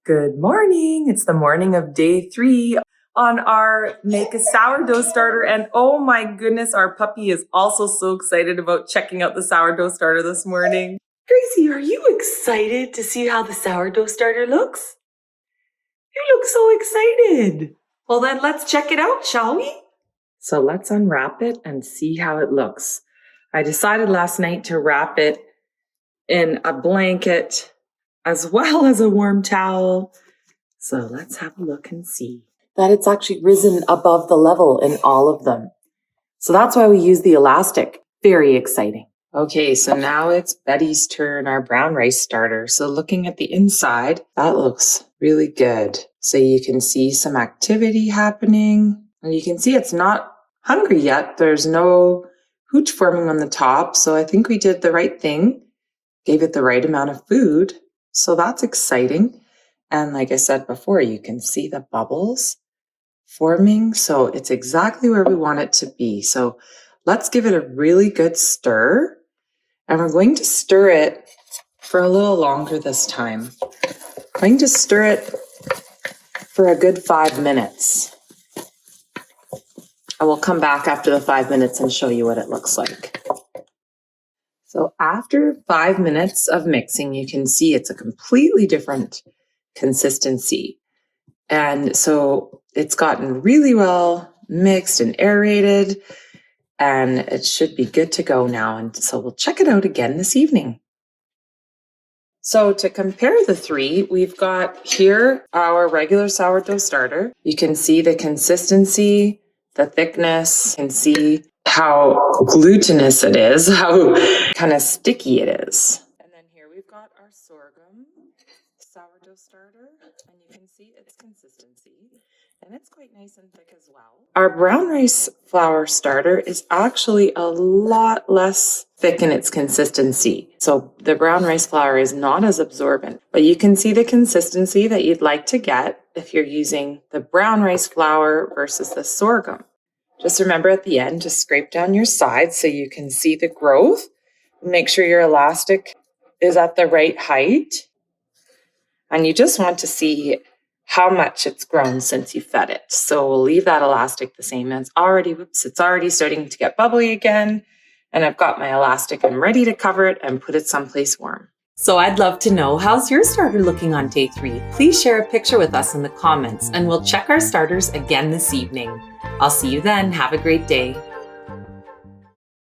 Good morning. It's the morning of day 3 on our Make a Sourdough Starter. And oh my goodness, our puppy is also so excited about checking out the sourdough starter this morning. Gracie, are you excited to see how the sourdough starter looks? You look so excited. Well then, let's check it out, shall we? So let's unwrap it and see how it looks. I decided last night to wrap it in a blanket as well as a warm towel. So let's have a look and see that it's actually risen above the level in all of them. So that's why we use the elastic. Very exciting. Okay, so now it's Betty's turn, our brown rice starter. So looking at the inside, that looks really good. So you can see some activity happening. And you can see it's not hungry yet. There's no hooch forming on the top. So I think we did the right thing. Gave it the right amount of food. So that's exciting. And like I said before, you can see the bubbles forming. So it's exactly where we want it to be. So let's give it a really good stir. And we're going to stir it for a little longer this time. I'm going to stir it for a good 5 minutes. I will come back after the 5 minutes and show you what it looks like. So after 5 minutes of mixing, you can see it's a completely different consistency. And so it's gotten really well mixed and aerated, and it should be good to go now. And so we'll check it out again this evening. So to compare the three, we've got here our regular sourdough starter. You can see the consistency, the thickness, you can see how glutinous it is, how kind of sticky it is. And then here we've got our sorghum sourdough starter, and you can see its consistency, and it's quite nice and thick as well. Our brown rice flour starter is actually a lot less thick in its consistency. So the brown rice flour is not as absorbent, but you can see the consistency that you'd like to get if you're using the brown rice flour versus the sorghum. Just remember at the end to scrape down your sides so you can see the growth. Make sure your elastic is at the right height. And you just want to see how much it's grown since you fed it. So we'll leave that elastic the same. And it's already starting to get bubbly again. And I've got my elastic. I'm ready to cover it and put it someplace warm. So I'd love to know, how's your starter looking on day 3? Please share a picture with us in the comments, and we'll check our starters again this evening. I'll see you then. Have a great day.